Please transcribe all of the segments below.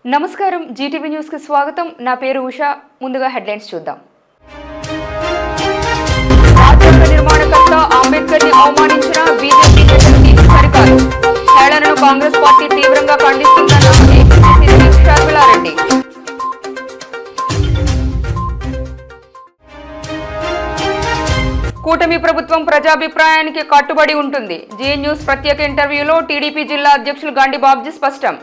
నమస్కారం Zee TV news కి స్వాగతం. నా పేరు ఉషా. ముందుగా హెడ్లైన్స్ చూద్దాం. రాజ్యాంగ నిర్మాణకర్త అంబేద్కర్ ని అవమానించిన బీజేపీ నేతలు సరికాదు. హేళనను కాంగ్రెస్ పార్టీ తీవ్రంగా ఖండిస్తుందన్న ఏపీసీసీ చీఫ్ షర్మిలారెడ్డి. కూటమి ప్రభుత్వం ప్రజాభిప్రాయానికి కట్టుబడి ఉంటుంది. జీఎన్ న్యూస్ ప్రత్యేక ఇంటర్వ్యూలో టీడీపీ జిల్లా అధ్యక్షులు గండి బాబ్జీ స్పష్టం.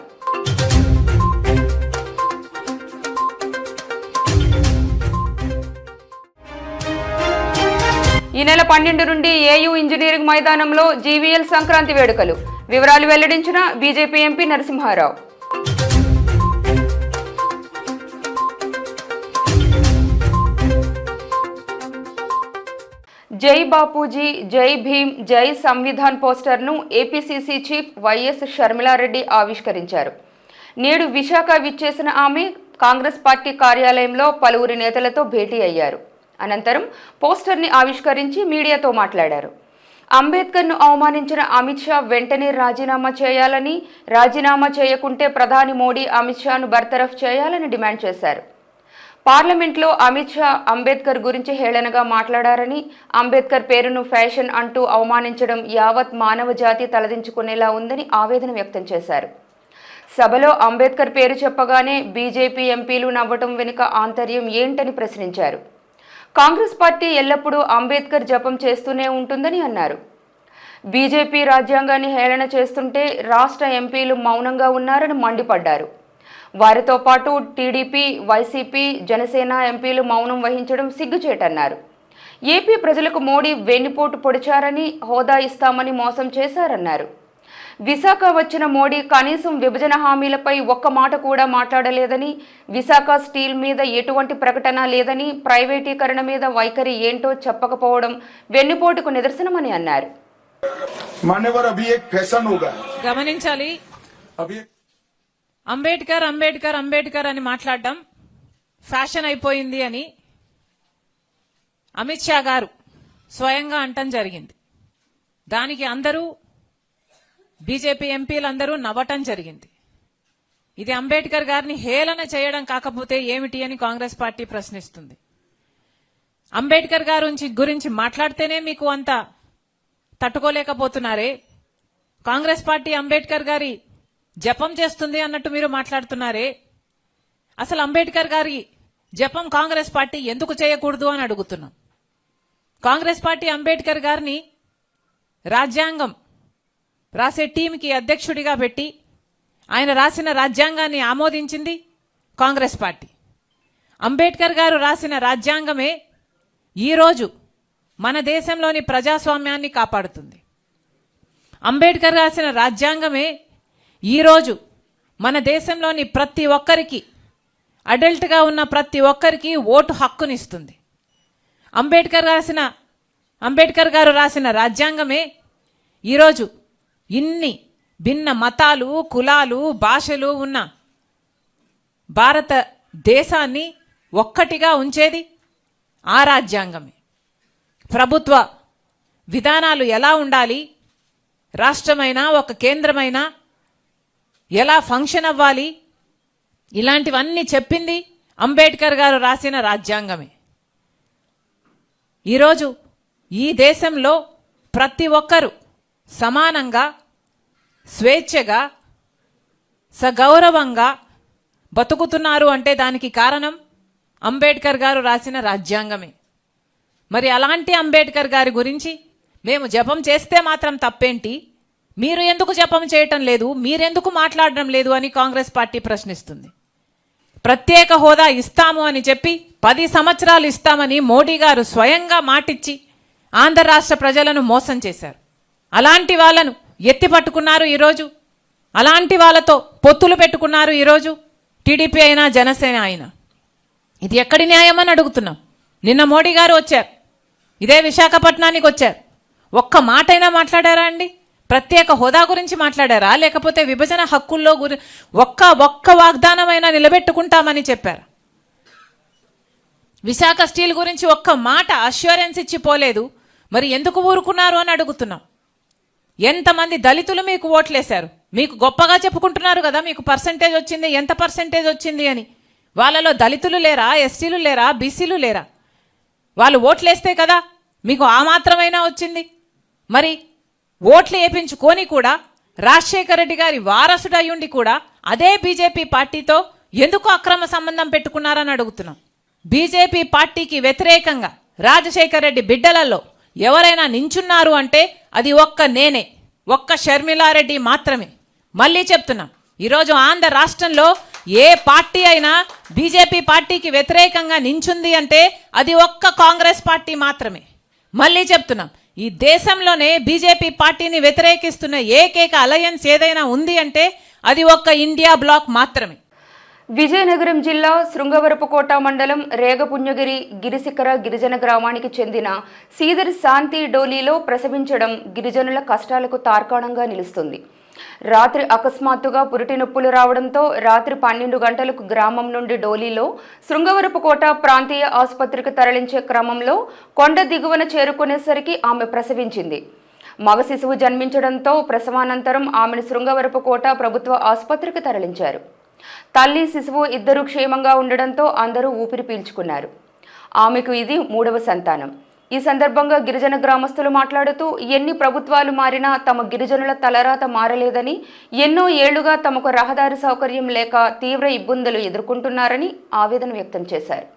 ఈ నెల 12 నుండి ఏయూ ఇంజనీరింగ్ మైదానంలో జీవీఎల్ సంక్రాంతి వేడుకలు. వివరాలు వెల్లడించిన బీజేపీ ఎంపీ నరసింహారావు. జై బాపూజీ, జై భీమ్, జై సంవిధాన్ పోస్టర్ను ఏపీసీసీ చీఫ్ వైఎస్ షర్మిలారెడ్డి ఆవిష్కరించారు. నేడు విశాఖ విచ్చేసిన ఆమె కాంగ్రెస్ పార్టీ కార్యాలయంలో పలువురి నేతలతో భేటీ అయ్యారు. అనంతరం పోస్టర్ని ఆవిష్కరించి మీడియాతో మాట్లాడారు. అంబేద్కర్ను అవమానించిన అమిత్ షా వెంటనే రాజీనామా చేయాలని, రాజీనామా చేయకుంటే ప్రధాని మోడీ అమిత్ షాను బర్తరఫ్ చేయాలని డిమాండ్ చేశారు. పార్లమెంట్లో అమిత్ షా అంబేద్కర్ గురించి హేళనగా మాట్లాడారని, అంబేద్కర్ పేరును ఫ్యాషన్ అంటూ అవమానించడం యావత్ మానవ జాతి తలదించుకునేలా ఉందని ఆవేదన వ్యక్తం చేశారు. సభలో అంబేద్కర్ పేరు చెప్పగానే బీజేపీ ఎంపీలు నవ్వటం వెనుక ఆంతర్యం ఏంటని ప్రశ్నించారు. కాంగ్రెస్ పార్టీ ఎల్లప్పుడూ అంబేద్కర్ జపం చేస్తూనే ఉంటుందని అన్నారు. బీజేపీ రాజ్యాంగాన్ని హేళన చేస్తుంటే రాష్ట్ర ఎంపీలు మౌనంగా ఉన్నారని మండిపడ్డారు. వారితో పాటు టీడీపీ, వైసీపీ, జనసేన ఎంపీలు మౌనం వహించడం సిగ్గుచేటన్నారు. ఏపీ ప్రజలకు మోడీ వెన్నుపోటు పొడిచారని, హోదా ఇస్తామని మోసం చేశారన్నారు. విశాఖ వచ్చిన మోడీ కనీసం విభజన హామీలపై ఒక్క మాట కూడా మాట్లాడలేదని, విశాఖ స్టీల్ మీద ఎటువంటి ప్రకటన లేదని, ప్రైవేటీకరణ మీద వైఖరి ఏంటో చెప్పకపోవడం వెన్నుపోటుకు నిదర్శనమని అన్నారు. గమనించాలి, అంబేద్కర్ అంబేద్కర్ అంబేద్కర్ అని మాట్లాడడం ఫ్యాషన్ అయిపోయింది అని అమిత్ షా గారు స్వయంగా అంటం జరిగింది. దానికి అందరూ బీజేపీ ఎంపీలందరూ నవ్వటం జరిగింది. ఇది అంబేద్కర్ గారిని హేళన చేయడం కాకపోతే ఏమిటి అని కాంగ్రెస్ పార్టీ ప్రశ్నిస్తుంది. అంబేద్కర్ గారి గురించి మాట్లాడితేనే మీకు అంత తట్టుకోలేకపోతున్నారే, కాంగ్రెస్ పార్టీ అంబేద్కర్ గారి జపం చేస్తుంది అన్నట్టు మీరు మాట్లాడుతున్నారే. అసలు అంబేద్కర్ గారి జపం కాంగ్రెస్ పార్టీ ఎందుకు చేయకూడదు అని అడుగుతున్నాం. కాంగ్రెస్ పార్టీ అంబేద్కర్ గారిని రాజ్యాంగం రాసే టీంకి అధ్యక్షుడిగా పెట్టి ఆయన రాసిన రాజ్యాంగాన్ని ఆమోదించింది కాంగ్రెస్ పార్టీ. అంబేద్కర్ గారు రాసిన రాజ్యాంగమే ఈరోజు మన దేశంలోని ప్రజాస్వామ్యాన్ని కాపాడుతుంది. అంబేద్కర్ రాసిన రాజ్యాంగమే ఈరోజు మన దేశంలోని ప్రతి ఒక్కరికి, అడల్ట్గా ఉన్న ప్రతి ఒక్కరికి ఓటు హక్కునిస్తుంది. అంబేద్కర్ గారు రాసిన రాజ్యాంగమే ఈరోజు ఇన్ని భిన్న మతాలు, కులాలు, భాషలు ఉన్న భారతదేశాన్ని ఒక్కటిగా ఉంచేది ఆ రాజ్యాంగమే. ప్రభుత్వ విధానాలు ఎలా ఉండాలి, రాష్ట్రమైనా ఒక కేంద్రమైనా ఎలా ఫంక్షన్ అవ్వాలి, ఇలాంటివన్నీ చెప్పింది అంబేద్కర్ గారు రాసిన రాజ్యాంగమే. ఈరోజు ఈ దేశంలో ప్రతి ఒక్కరూ సమానంగా, స్వేచ్ఛగా, సగౌరవంగా బతుకుతున్నారు అంటే దానికి కారణం అంబేద్కర్ గారు రాసిన రాజ్యాంగమే. మరి అలాంటి అంబేద్కర్ గారి గురించి మేము జపం చేస్తే మాత్రం తప్పేంటి, మీరు ఎందుకు జపం చేయటం లేదు, మీరెందుకు మాట్లాడడం లేదు అని కాంగ్రెస్ పార్టీ ప్రశ్నిస్తుంది. ప్రత్యేక హోదా ఇస్తాము అని చెప్పి 10 సంవత్సరాలు ఇస్తామని మోడీ గారు స్వయంగా మాటిచ్చి ఆంధ్ర రాష్ట్ర ప్రజలను మోసం చేశారు. అలాంటి వాళ్ళను ఎత్తి పట్టుకున్నారు ఈరోజు. అలాంటి వాళ్ళతో పొత్తులు పెట్టుకున్నారు ఈరోజు టీడీపీ అయినా జనసేన అయినా. ఇది ఎక్కడి న్యాయం అని అడుగుతున్నాం. నిన్న మోడీ గారు వచ్చారు, ఇదే విశాఖపట్నానికి వచ్చారు. ఒక్క మాటైనా మాట్లాడారా అండి? ప్రత్యేక హోదా గురించి మాట్లాడారా, లేకపోతే విభజన హక్కుల్లో ఒక్క వాగ్దానమైనా నిలబెట్టుకుంటామని చెప్పారు? విశాఖ స్టీల్ గురించి ఒక్క మాట అష్యూరెన్స్ ఇచ్చి పోలేదు. మరి ఎందుకు ఊరుకున్నారు అని అడుగుతున్నాం. ఎంతమంది దళితులు మీకు ఓట్లేశారు? మీకు గొప్పగా చెప్పుకుంటున్నారు కదా, మీకు పర్సంటేజ్ వచ్చింది, ఎంత పర్సంటేజ్ వచ్చింది అని. వాళ్ళలో దళితులు లేరా, ఎస్టీలు లేరా, బీసీలు లేరా? వాళ్ళు ఓట్లేస్తే కదా మీకు ఆ మాత్రమైనా వచ్చింది. మరి ఓట్లు వేయించుకొని కూడా రాజశేఖర రెడ్డి గారి వారసుడయ్యుండి కూడా అదే బీజేపీ పార్టీతో ఎందుకు అక్రమ సంబంధం పెట్టుకున్నారని అడుగుతున్నాం. బీజేపీ పార్టీకి వ్యతిరేకంగా రాజశేఖర రెడ్డి బిడ్డలలో ఎవరైనా నించున్నారు అంటే అది నేనే, షర్మిలారెడ్డి మాత్రమే. మళ్ళీ చెప్తున్నాం, ఈరోజు ఆంధ్ర రాష్ట్రంలో ఏ పార్టీ అయినా బీజేపీ పార్టీకి వ్యతిరేకంగా నించుంది అంటే అది కాంగ్రెస్ పార్టీ మాత్రమే. మళ్ళీ చెప్తున్నాం, ఈ దేశంలోనే బీజేపీ పార్టీని వ్యతిరేకిస్తున్న ఏకైక అలయన్స్ ఏదైనా ఉంది అంటే అది ఇండియా బ్లాక్ మాత్రమే. విజయనగరం జిల్లా శృంగవరపుకోట మండలం రేగపుణ్యగిరి గిరిశిఖర గిరిజన గ్రామానికి చెందిన సీదర్ శాంతి డోలీలో ప్రసవించడం గిరిజనుల కష్టాలకు తార్కాణంగా నిలుస్తుంది. రాత్రి అకస్మాత్తుగా పురిటి నొప్పులు రావడంతో రాత్రి 12 గంటలకు గ్రామం నుండి డోలీలో శృంగవరపుకోట ప్రాంతీయ ఆసుపత్రికి తరలించే క్రమంలో కొండ దిగువన చేరుకునేసరికి ఆమె ప్రసవించింది. మగ శిశువు జన్మించడంతో ప్రసవానంతరం ఆమెను శృంగవరపుకోట ప్రభుత్వ ఆసుపత్రికి తరలించారు. తల్లి శిశువు ఇద్దరూ క్షేమంగా ఉండడంతో అందరూ ఊపిరి పీల్చుకున్నారు. ఆమెకు ఇది 3వ సంతానం. ఈ సందర్భంగా గిరిజన గ్రామస్తులు మాట్లాడుతూ ఎన్ని ప్రభుత్వాలు మారినా తమ గిరిజనుల తలరాత మారలేదని, ఎన్నో ఏళ్లుగా తమకు రహదారి సౌకర్యం లేక తీవ్ర ఇబ్బందులు ఎదుర్కొంటున్నారని ఆవేదన వ్యక్తం చేశారు.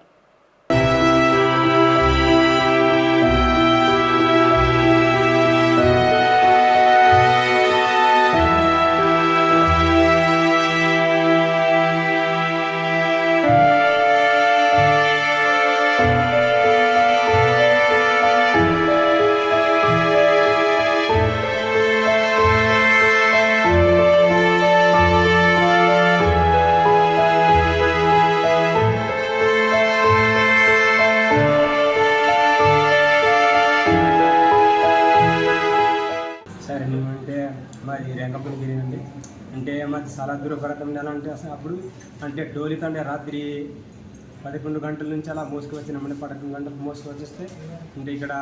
మాది రేంకపుణగిరి నుండి. అంటే మాది చాలా దూరపడతాం అంటే అసలు అప్పుడు అంటే డోలితో అంటే రాత్రి 11 గంటల నుంచి అలా మోసుకువచ్చినామండి. 11 గంటలకు మోసుకువచ్చేస్తే అంటే ఇక్కడ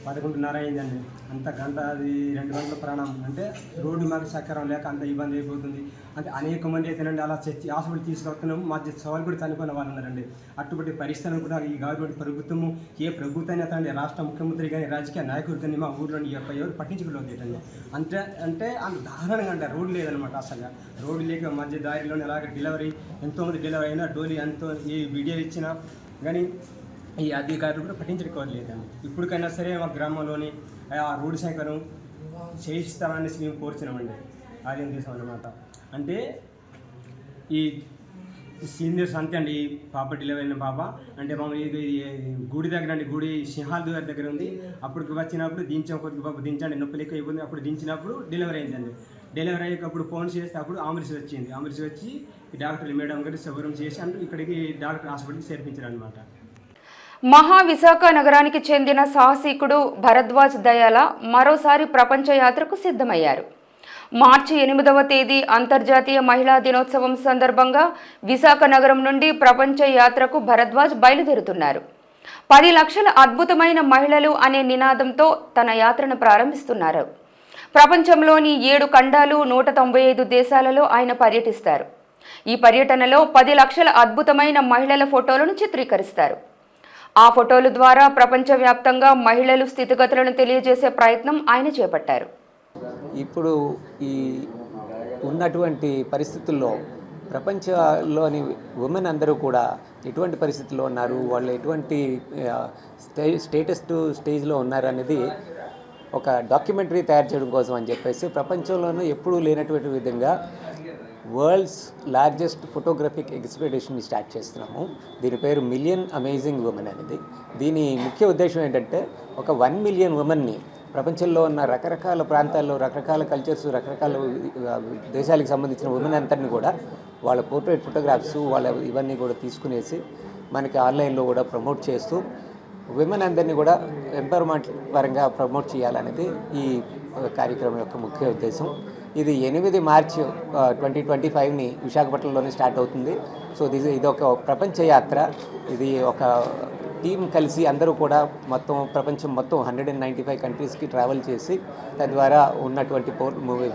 11:30 అయిందండి. అంత గంట అది 2 గంటల ప్రాణం. అంటే రోడ్డు మాకు సహకారం లేక అంత ఇబ్బంది అయిపోతుంది. అంటే అనేక మంది అయితేనండి అలా చచ్చి హాస్పిటల్ తీసుకొస్తున్నాము. మా సవాలు కూడా చనిపోయిన వాళ్ళు ఉన్నారండి. అటువంటి పరిస్థితులను కూడా ఈ గవర్నమెంట్ ప్రభుత్వము ఏ ప్రభుత్వాన్ని అయితే రాష్ట్ర ముఖ్యమంత్రి కానీ రాజకీయ నాయకులు కానీ మా ఊళ్ళోని ఎవరు పట్టించుకోలేదు. అంటే అంత దారుణంగా అంటే రోడ్డు లేదనమాట. అసలు రోడ్డు లేక మధ్య దారిలోనే అలాగే డెలివరీ ఎంతోమంది డెలివరీ అయినా డోలీ ఎంతో ఈ వీడియోలు ఇచ్చినా కానీ ఈ అధికారులు కూడా పట్టించుకోవట్లేదండి. ఇప్పటికైనా సరే మా గ్రామంలోని ఆ రోడ్డు సౌకర్యం చేయిస్తారని మేము కోరుచున్నామండి. ఆదాయం తీసామన్నమాట. అంటే ఈ సీనియర్ సంతే అండి ఈ పాప డెలివరీ అయిన పాప అంటే మామూలు గుడి దగ్గర అండి, గుడి సింహాల దగ్గర ఉంది. అప్పటికి వచ్చినప్పుడు కొద్దిగా పాప దించండి, నొప్పి లెక్క అయిపోయింది. అప్పుడు దించినప్పుడు డెలివరీ అయిందండి. డెలివరీ అయ్యేటప్పుడు ఫోన్ చేస్తే అప్పుడు అంబులెన్స్ వచ్చింది. అంబులెన్స్ వచ్చి డాక్టర్లు మేడం గారు సౌకర్యం చేసి అంటే ఇక్కడికి డాక్టర్ హాస్పిటల్కి చేర్పించారు అనమాట. మహావిశాఖ నగరానికి చెందిన సాహసికుడు భరద్వాజ్ దయాల మరోసారి ప్రపంచ యాత్రకు సిద్ధమయ్యారు. మార్చి 8వ తేదీ అంతర్జాతీయ మహిళా దినోత్సవం సందర్భంగా విశాఖ నగరం నుండి ప్రపంచ యాత్రకు భరద్వాజ్ బయలుదేరుతున్నారు. 10 లక్షల అద్భుతమైన మహిళలు అనే నినాదంతో తన యాత్రను ప్రారంభిస్తున్నారు. ప్రపంచంలోని 7 ఖండాలు 195 దేశాలలో ఆయన పర్యటిస్తారు. ఈ పర్యటనలో 10 లక్షల అద్భుతమైన మహిళల ఫోటోలను చిత్రీకరిస్తారు. ఆ ఫోటోల ద్వారా ప్రపంచవ్యాప్తంగా మహిళలు స్థితిగతులను తెలియజేసే ప్రయత్నం ఆయన చేపట్టారు. ఇప్పుడు ఈ ఉన్నటువంటి పరిస్థితుల్లో ప్రపంచంలోని ఉమెన్ అందరూ కూడా ఎటువంటి పరిస్థితుల్లో ఉన్నారు, వాళ్ళు ఎటువంటి స్టేటస్ టు స్టేజ్లో ఉన్నారు అనేది ఒక డాక్యుమెంటరీ తయారు చేయడం కోసం అని చెప్పేసి ప్రపంచంలోనూ ఎప్పుడూ లేనటువంటి విధంగా world's largest photographic exhibition start చేస్తున్నాము. దీని పేరు మిలియన్ అమేజింగ్ ఉమెన్ అనేది. దీని ముఖ్య ఉద్దేశం ఏంటంటే ఒక 1 మిలియన్ ఉమెన్ని ప్రపంచంలో ఉన్న రకరకాల ప్రాంతాల్లో రకరకాల కల్చర్స్ రకరకాల దేశాలకు సంబంధించిన ఉమెన్ అంతటిని కూడా వాళ్ళ పోర్ట్రేట్ ఫోటోగ్రాఫ్స్ వాళ్ళ ఇవన్నీ కూడా తీసుకునేసి మనకి ఆన్లైన్లో కూడా ప్రమోట్ చేస్తూ విమెన్ అందరినీ కూడా ఎంపవర్మెంట్ పరంగా ప్రమోట్ చేయాలనేది ఈ కార్యక్రమం యొక్క ముఖ్య ఉద్దేశం. ఇది 8 మార్చి 2025ని విశాఖపట్నంలోనే స్టార్ట్ అవుతుంది. సో ఇది ఒక ప్రపంచ యాత్ర. ఇది ఒక టీం కలిసి అందరూ కూడా మొత్తం ప్రపంచం మొత్తం 195 కంట్రీస్కి ట్రావెల్ చేసి తద్వారా ఉన్నటువంటి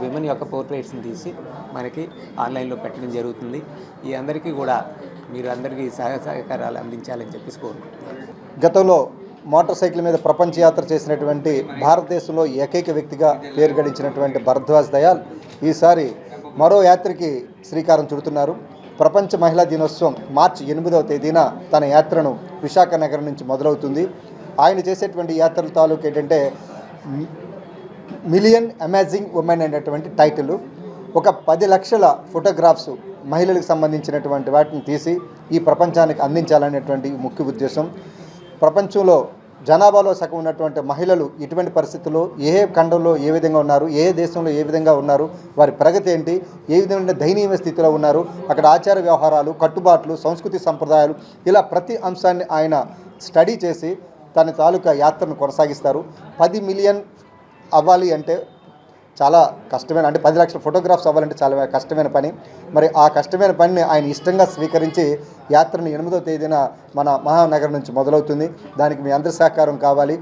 విమెన్ యొక్క పోర్ట్రేట్స్ని తీసి మనకి ఆన్లైన్లో పెట్టడం జరుగుతుంది. ఈ అందరికీ కూడా మీరు అందరికీ సహకారాలు అందించాలని చెప్పేసి కోరుకుంటున్నాను. గతంలో మోటార్ సైకిల్ మీద ప్రపంచ యాత్ర చేసినటువంటి భారతదేశంలో ఏకైక వ్యక్తిగా పేరు గడించినటువంటి భరద్వాజ్ దయాల్ ఈసారి మరో యాత్రకి శ్రీకారం చుడుతున్నారు. ప్రపంచ మహిళా దినోత్సవం మార్చి 8వ తేదీన తన యాత్రను విశాఖ నగరం నుంచి మొదలవుతుంది. ఆయన చేసేటువంటి యాత్రల తాలూకు ఏంటంటే మిలియన్ అమేజింగ్ ఉమెన్ అనేటువంటి టైటిల్. ఒక 10 లక్షల ఫోటోగ్రాఫ్స్ మహిళలకు సంబంధించినటువంటి వాటిని తీసి ఈ ప్రపంచానికి అందించాలనేటువంటి ముఖ్య ఉద్దేశం. ప్రపంచంలో జనాభాలో సగం ఉన్నటువంటి మహిళలు ఇటువంటి పరిస్థితుల్లో ఏ ఖండంలో ఏ విధంగా ఉన్నారు, ఏ దేశంలో ఏ విధంగా ఉన్నారు, వారి ప్రగతి ఏంటి, ఏ విధమైన దయనీయ స్థితిలో ఉన్నారు, అక్కడ ఆచార వ్యవహారాలు, కట్టుబాట్లు, సంస్కృతి సంప్రదాయాలు, ఇలా ప్రతి అంశాన్ని ఆయన స్టడీ చేసి తన తాలూకా యాత్రను కొనసాగిస్తారు. 10 మిలియన్ అవ్వాలి అంటే చాలా కష్టమైన, అంటే 10 లక్షల ఫోటోగ్రాఫ్స్ అవ్వాలంటే చాలా కష్టమైన పని. మరి ఆ కష్టమైన పనిని ఆయన ఇష్టంగా స్వీకరించి యాత్రను 8వ తేదీన మన మహానగరం నుంచి మొదలవుతుంది. దానికి మీ అందరి సహకారం కావాలి.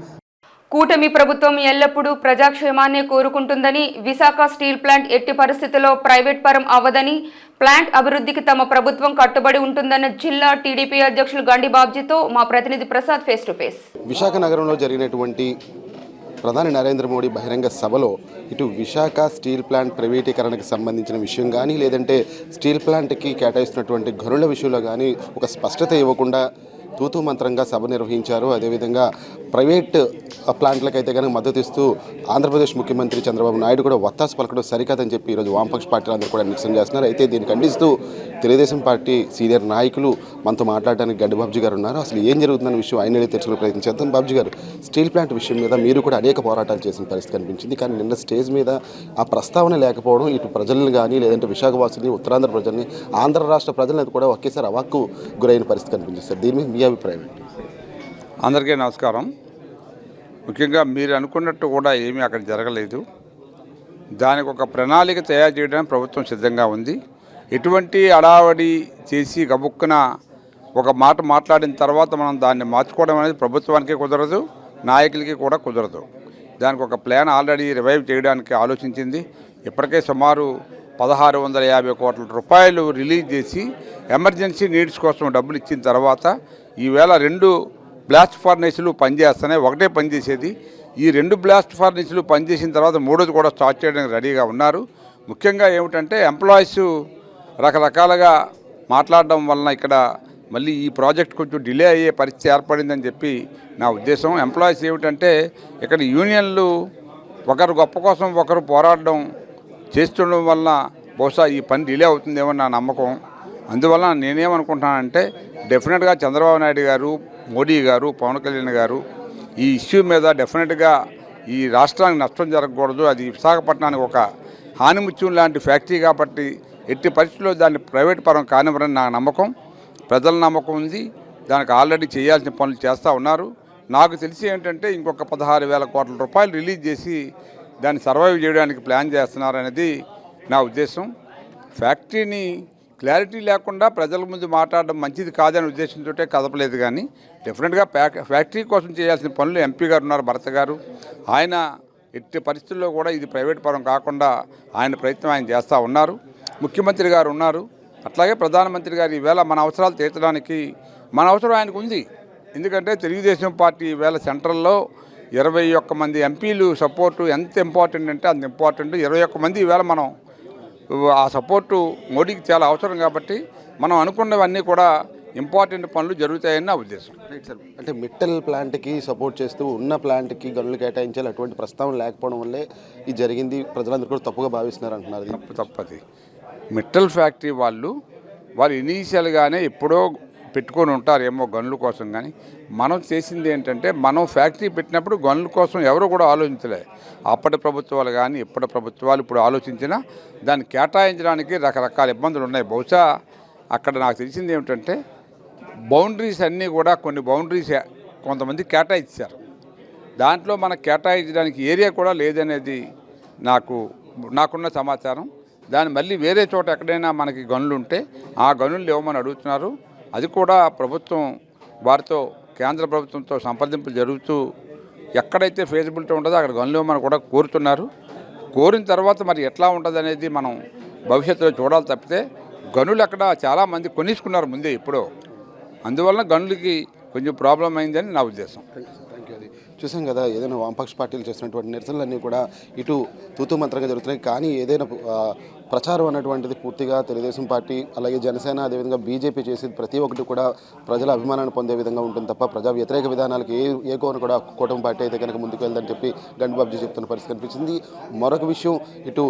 కూటమి ప్రభుత్వం ఎల్లప్పుడూ ప్రజాక్షేమాన్నే కోరుకుంటుందని, విశాఖ స్టీల్ ప్లాంట్ ఎట్టి పరిస్థితుల్లో ప్రైవేట్ పరం అవ్వదని, ప్లాంట్ అభివృద్ధికి తమ ప్రభుత్వం కట్టుబడి ఉంటుందన్న జిల్లా టీడీపీ అధ్యక్షులు గండి బాబ్జీతో మా ప్రతినిధి Prasad face to face. Visakha నగరంలో జరిగినటువంటి ప్రధాని నరేంద్ర మోడీ బహిరంగ సభలో ఇటు విశాఖ స్టీల్ ప్లాంట్ ప్రైవేటీకరణకు సంబంధించిన విషయం కానీ, లేదంటే స్టీల్ ప్లాంట్కి కేటాయిస్తున్నటువంటి గనుల విషయంలో కానీ ఒక స్పష్టత ఇవ్వకుండా తూతూ మంత్రంగా సభ నిర్వహించారు. అదేవిధంగా ప్రైవేట్ ప్లాంట్లకైతే కనుక మద్దతు ఇస్తూ ఆంధ్రప్రదేశ్ ముఖ్యమంత్రి చంద్రబాబు నాయుడు కూడా వత్తాసు పలకడం సరికాదని చెప్పి ఈరోజు వామపక్ష పార్టీలందరూ కూడా నిరసన చేస్తున్నారు. అయితే దీన్ని ఖండిస్తూ తెలుగుదేశం పార్టీ సీనియర్ నాయకులు మనతో మాట్లాడడానికి గడ్డి బాబ్జీ గారు ఉన్నారు. అసలు ఏం జరుగుతుందన్న విషయం ఆయన తెలుసుకునే ప్రయత్నం చేద్దాం. బాబ్జీ గారు, స్టీల్ ప్లాంట్ విషయం మీద మీరు కూడా అనేక పోరాటాలు చేసిన పరిస్థితి కనిపించింది. కానీ నిన్న స్టేజ్ మీద ఆ ప్రస్తావన లేకపోవడం ఇటు ప్రజలను కానీ, లేదంటే విశాఖవాసుల్ని, ఉత్తరాంధ్ర ప్రజల్ని, ఆంధ్ర రాష్ట్ర ప్రజలను కూడా ఒకేసారి అవాక్కు గురైన పరిస్థితి కనిపించింది. దీని మీద మీ అభిప్రాయం ఏంటి? అందరికీ నమస్కారం. ముఖ్యంగా మీరు అనుకున్నట్టు కూడా ఏమీ అక్కడ జరగలేదు. దానికి ఒక ప్రణాళిక తయారు చేయడానికి ప్రభుత్వం సిద్ధంగా ఉంది. ఎటువంటి అడావడి చేసి గబుక్కున ఒక మాట మాట్లాడిన తర్వాత మనం దాన్ని మార్చుకోవడం అనేది ప్రభుత్వానికి కుదరదు, నాయకులకి కూడా కుదరదు. దానికి ఒక ప్లాన్ ఆల్రెడీ రివైవ్ చేయడానికి ఆలోచించింది. ఇప్పటికే సుమారు 1650 కోట్ల రూపాయలు రిలీజ్ చేసి ఎమర్జెన్సీ నీడ్స్ కోసం డబ్బులు ఇచ్చిన తర్వాత ఈవేళ 2 బ్లాస్ట్ ఫర్నేసులు పనిచేస్తున్నాయి. ఒకటే పనిచేసేది. ఈ 2 బ్లాస్ట్ ఫర్నేసులు పనిచేసిన తర్వాత 3వది కూడా స్టార్ట్ చేయడానికి రెడీగా ఉన్నారు. ముఖ్యంగా ఏమిటంటే ఎంప్లాయీస్ రకరకాలుగా మాట్లాడడం వలన ఇక్కడ మళ్ళీ ఈ ప్రాజెక్ట్ కొంచెం డిలే అయ్యే పరిస్థితి ఏర్పడిందని చెప్పి నా ఉద్దేశం. ఎంప్లాయీస్ ఏమిటంటే ఇక్కడ యూనియన్లు ఒకరు గొప్ప కోసం ఒకరు పోరాడడం చేస్తుండడం వలన బహుశా ఈ పని డిలే అవుతుందేమో నా నమ్మకం. అందువల్ల నేనేమనుకుంటున్నానంటే డెఫినెట్గా చంద్రబాబు నాయుడు గారు, మోడీ గారు, పవన్ కళ్యాణ్ గారు ఈ ఇష్యూ మీద డెఫినెట్గా ఈ రాష్ట్రానికి నష్టం జరగకూడదు. అది విశాఖపట్నానికి ఒక హానిముత్యం లాంటి ఫ్యాక్టరీ కాబట్టి ఎట్టి పరిస్థితుల్లో దాన్ని ప్రైవేట్ పరం కానివ్వరని నా నమ్మకం, ప్రజల నమ్మకం ఉంది. దానికి ఆల్రెడీ చేయాల్సిన పనులు చేస్తూ ఉన్నారు. నాకు తెలిసి ఏంటంటే ఇంకొక 16,000 కోట్ల రూపాయలు రిలీజ్ చేసి దాన్ని సర్వైవ్ చేయడానికి ప్లాన్ చేస్తున్నారనేది నా ఉద్దేశం. ఫ్యాక్టరీని క్లారిటీ లేకుండా ప్రజల ముందు మాట్లాడడం మంచిది కాదనే ఉద్దేశంతో కదపలేదు. కానీ డెఫినెట్గా ఫ్యాక్టరీ కోసం చేయాల్సిన పనులు ఎంపీ గారు ఉన్నారు, భరత్ గారు. ఆయన ఎట్టి పరిస్థితుల్లో కూడా ఇది ప్రైవేట్ పరం కాకుండా ఆయన ప్రయత్నం ఆయన చేస్తూ ఉన్నారు. ముఖ్యమంత్రి గారు ఉన్నారు, అట్లాగే ప్రధానమంత్రి గారు ఈవేళ మన అవసరాలు తీర్చడానికి మన అవసరం ఆయనకు ఉంది. ఎందుకంటే తెలుగుదేశం పార్టీ ఈవేళ సెంట్రల్లో 21 మంది ఎంపీలు సపోర్టు ఎంత ఇంపార్టెంట్ అంటే అంత ఇంపార్టెంట్. 21 మంది ఈవేళ మనం ఆ సపోర్టు మోడీకి చాలా అవసరం కాబట్టి మనం అనుకున్నవన్నీ కూడా ఇంపార్టెంట్ పనులు జరుగుతాయని నా ఉద్దేశం. అంటే మిట్టల్ ప్లాంట్కి సపోర్ట్ చేస్తూ ఉన్న ప్లాంట్కి గనులు కేటాయించాలి అటువంటి ప్రస్తావన లేకపోవడం వల్లే ఇది జరిగింది, ప్రజలందరూ కూడా తప్పుగా భావిస్తున్నారు అంటున్నారు. తప్పది. మిట్టల్ ఫ్యాక్టరీ వాళ్ళు ఇనీషియల్గానే ఎప్పుడో పెట్టుకొని ఉంటారేమో గనుల కోసం. కానీ మనం చేసింది ఏంటంటే మనం ఫ్యాక్టరీ పెట్టినప్పుడు గనుల కోసం ఎవరు కూడా ఆలోచించలే. అప్పటి ప్రభుత్వాలు కానీ ఇప్పటి ప్రభుత్వాలు ఇప్పుడు ఆలోచించినా దాన్ని కేటాయించడానికి రకరకాల ఇబ్బందులు ఉన్నాయి. బహుశా అక్కడ నాకు తెలిసింది ఏమిటంటే బౌండరీస్ అన్నీ కూడా కొన్ని బౌండరీస్ కొంతమంది కేటాయించారు. దాంట్లో మనకు కేటాయించడానికి ఏరియా కూడా లేదనేది నాకున్న సమాచారం. దాన్ని మళ్ళీ వేరే చోట ఎక్కడైనా మనకి గనులు ఉంటే ఆ గనులు ఇవ్వమని అడుగుతున్నారు. అది కూడా ప్రభుత్వం వారితో కేంద్ర ప్రభుత్వంతో సంప్రదింపులు జరుగుతూ ఎక్కడైతే ఫీజిబిలిటీ ఉంటుందో అక్కడ గనులు ఇవ్వమని కూడా కోరుతున్నారు. కోరిన తర్వాత మరి ఎట్లా ఉంటుంది అనేది మనం భవిష్యత్తులో చూడాలి తప్పితే గనులు అక్కడ చాలామంది కొనేసుకున్నారు ముందే ఇప్పుడు, అందువలన గనులకి కొంచెం ప్రాబ్లం అయిందని నా ఉద్దేశం. చూసాం కదా, ఏదైనా వామపక్ష పార్టీలు చేస్తున్నటువంటి నిరసనలన్నీ కూడా ఇటు తూతూ మంత్రంగా జరుగుతున్నాయి. కానీ ఏదైనా ప్రచారం అన్నటువంటిది పూర్తిగా తెలుగుదేశం పార్టీ అలాగే జనసేన అదేవిధంగా బీజేపీ చేసేది ప్రతి ఒక్కటి కూడా ప్రజల అభిమానాన్ని పొందే విధంగా ఉంటుంది తప్ప ప్రజా వ్యతిరేక విధానాలకు ఏ కోను కూడా కూటమి పార్టీ అయితే కనుక ముందుకు వెళ్దని చెప్పి గండిబాబుజీ చెప్తున్న పరిస్థితి కనిపించింది. మరొక విషయం, ఇటు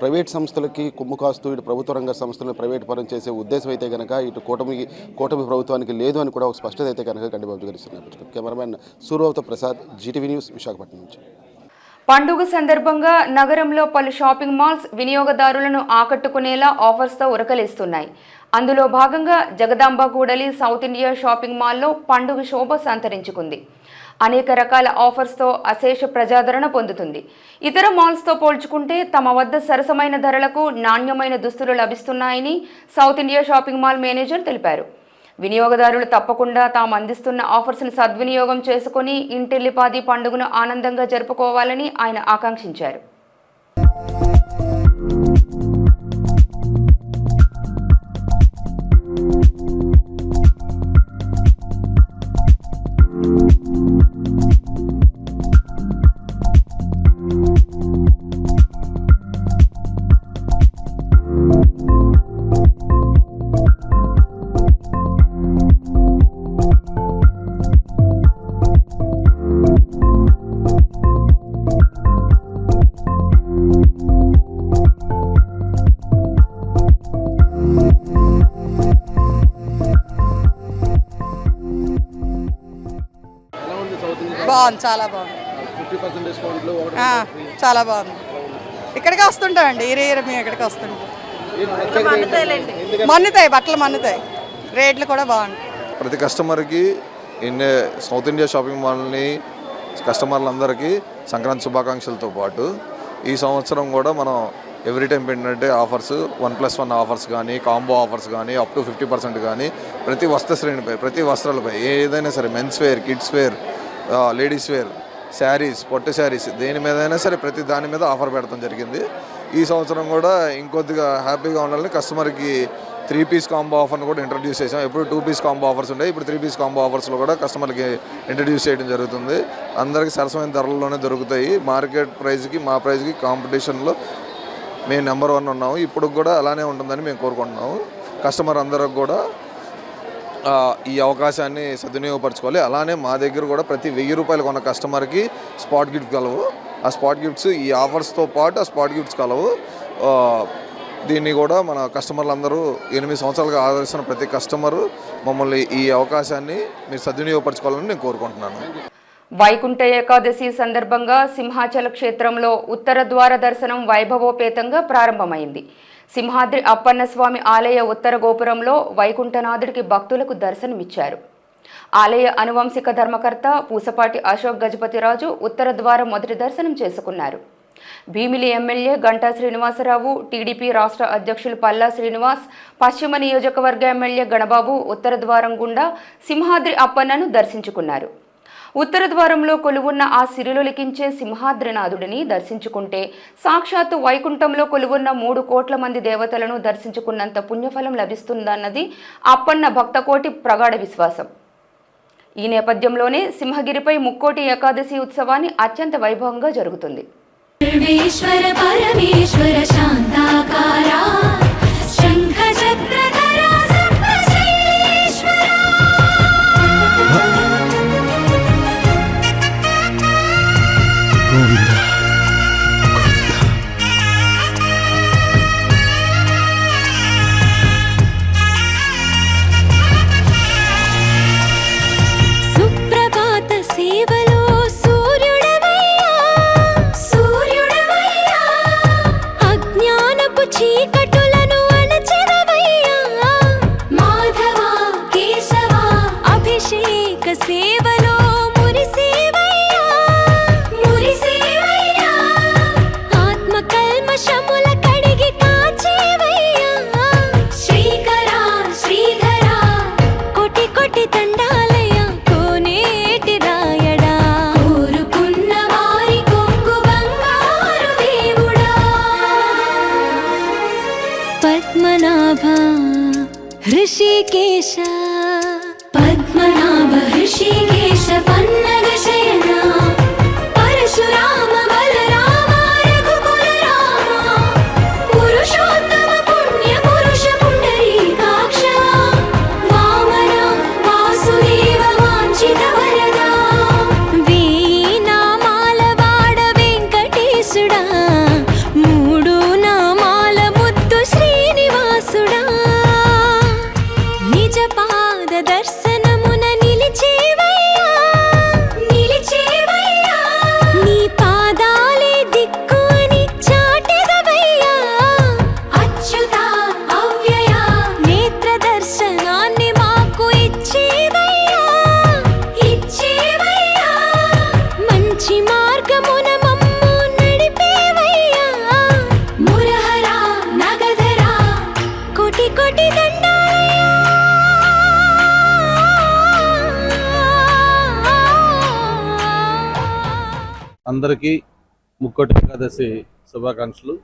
ప్రైవేట్ సంస్థలకి కొమ్ము కాస్తూ ఇటు ప్రభుత్వ రంగ సంస్థలను ప్రైవేట్ పరం చేసే ఉద్దేశం అయితే కనుక ఇటు కూటమి ప్రభుత్వానికి లేదు అని కూడా ఒక స్పష్టత అయితే కనుక గండిబాబుజీ గారు ఇస్తున్నారు. Cameraman Suryavata Prasad, G TV news, Visakhapatnam నుంచి. పండుగ సందర్భంగా నగరంలో పలు షాపింగ్ మాల్స్ వినియోగదారులను ఆకట్టుకునేలా ఆఫర్స్తో ఉరకలేస్తున్నాయి. అందులో భాగంగా జగదాంబ కూడలి సౌత్ ఇండియా షాపింగ్ మాల్లో పండుగ శోభ సంతరించుకుంది. అనేక రకాల ఆఫర్స్తో అశేష ప్రజాదరణ పొందుతుంది. ఇతర మాల్స్తో పోల్చుకుంటే తమ వద్ద సరసమైన ధరలకు నాణ్యమైన దుస్తులు లభిస్తున్నాయని South India Shopping Mall manager తెలిపారు. వినియోగదారులు తప్పకుండా తాము అందిస్తున్న ఆఫర్స్ను సద్వినియోగం చేసుకుని ఇంటిల్లిపాది పండుగను ఆనందంగా జరుపుకోవాలని ఆయన ఆకాంక్షించారు. బాగుంది, చాలా బాగుంది, చాలా బాగుంది. ఇక్కడికి వస్తుంటామండి, ఇయర్ మేము ఇక్కడికి వస్తుంటాం. మన్నుతాయి, బట్టలు మన్నుతాయి, రేట్లు కూడా బాగుంటాయి. ప్రతి కస్టమర్కి సౌత్ ఇండియా షాపింగ్ మాల్ని కస్టమర్లందరికీ సంక్రాంతి శుభాకాంక్షలతో పాటు ఈ సంవత్సరం కూడా మనం ఎవ్రీ టైం ఏంటంటే ఆఫర్స్ 1+1 ఆఫర్స్ కానీ, కాంబో ఆఫర్స్ కానీ, అప్ టు 50% కానీ ప్రతి వస్త్ర శ్రేణిపై, ప్రతి వస్త్రాలపై ఏదైనా సరే men's wear, kids wear, ladies wear, saris, పట్టు శారీస్, దేని మీద అయినా సరే ప్రతి దాని మీద ఆఫర్ పెడతాం జరిగింది. ఈ సంవత్సరం కూడా ఇంకొద్దిగా హ్యాపీగా ఉండాలని కస్టమర్కి 3 పీస్ కాంబో ఆఫర్ను కూడా ఇంట్రడ్యూస్ చేసాం. ఎప్పుడు 2 పీస్ కాంబో ఆఫర్స్ ఉంటాయి, ఇప్పుడు 3 పీస్ కాంబో ఆఫర్స్లో కూడా కస్టమర్కి ఇంట్రడ్యూస్ చేయడం జరుగుతుంది. అందరికీ సరసమైన ధరల్లోనే దొరుకుతాయి. మార్కెట్ ప్రైస్కి మా ప్రైస్కి కాంపిటీషన్లో మేము నెంబర్ 1 ఉన్నాము. ఇప్పుడు కూడా అలానే ఉంటుందని మేము కోరుకుంటున్నాము. కస్టమర్ అందరికి కూడా ఈ అవకాశాన్ని సద్వినియోగపరచుకోవాలి. అలానే మా దగ్గర కూడా ప్రతి 1000 రూపాయలు కొన్న కస్టమర్కి స్పాట్ గిఫ్ట్ కలవు. ఆ స్పాట్ గిఫ్ట్స్ ఈ ఆఫర్స్తో పాటు ఆ స్పాట్ గిఫ్ట్స్ కలవు. దీన్ని కూడా మన కస్టమర్లందరూ 8 సంవత్సరాలుగా ఆదరిస్తున్న ప్రతి కస్టమరు మమ్మల్ని ఈ అవకాశాన్ని మీరు సద్వినియోగపరచుకోవాలని నేను కోరుకుంటున్నాను. వైకుంఠ ఏకాదశి సందర్భంగా సింహాచల క్షేత్రంలో ఉత్తర ద్వార దర్శనం వైభవోపేతంగా ప్రారంభమైంది. సింహాద్రి అప్పన్న స్వామి ఆలయ ఉత్తర గోపురంలో వైకుంఠనాథుడికి భక్తులకు దర్శనమిచ్చారు. ఆలయ అనువంశిక ధర్మకర్త పూసపాటి అశోక్ గజపతిరాజు ఉత్తర ద్వారం మొదటి దర్శనం చేసుకున్నారు. భీమిలి ఎమ్మెల్యే గంటా శ్రీనివాసరావు, టీడీపీ రాష్ట్ర అధ్యక్షులు పల్లా శ్రీనివాస్, పశ్చిమ నియోజకవర్గ ఎమ్మెల్యే గణబాబు ఉత్తర ద్వారం గుండా సింహాద్రి అప్పన్నను దర్శించుకున్నారు. ఉత్తర ద్వారంలో కొలువున్న ఆ సిరులొలికించే సింహాద్రినాథుడిని దర్శించుకుంటే సాక్షాత్తు వైకుంఠంలో కొలువున్న 3 కోట్ల మంది దేవతలను దర్శించుకున్నంత పుణ్యఫలం లభిస్తుందన్నది అప్పన్న భక్తకోటి ప్రగాఢ విశ్వాసం. ఈ నేపథ్యంలోనే సింహగిరిపై ముక్కోటి ఏకాదశి ఉత్సవాన్ని అత్యంత వైభవంగా జరుగుతుంది. సర్వేశ్వర పరమేశ్వర శాంతాకారా శంఖ చక్రధరా సర్వశ్రేష్ఠరా గోవిందా సుప్రభాత సేవలో సూర్యుడవయ్యా అజ్ఞానపు చీకటి పద్మనాభ హృషికేశ పద్మనాభ హృషికేశ పన్నగ శయన పరశురామ బలరామ రఘుకుల రామ పురుషోత్తమ పుణ్య పురుష పుండరీకాక్ష వామన వాసుదేవ వాంఛిత వరద వీణామాల వాడ వెంకటేశుడా మూడు నామాల ముద్దు శ్రీనివాసుడా నిజ పాద దర్శనమున నిలిచేవయ్యా నిలిచేవయ్యా నీ పాదాలే దిక్కు అని చాటెదవయ్యా అచ్యుత అవ్యయ నేత్ర దర్శనాన్ని మాకు ఇచ్చేవయ్యా ఇచ్చేవయ్యా మంచి మార్గమున మమ్ము నడిపేవయ్యా మురహర నగధర కోటి కోటి అందరికీ ముక్కోటి ఏకాదశి శుభాకాంక్షలు.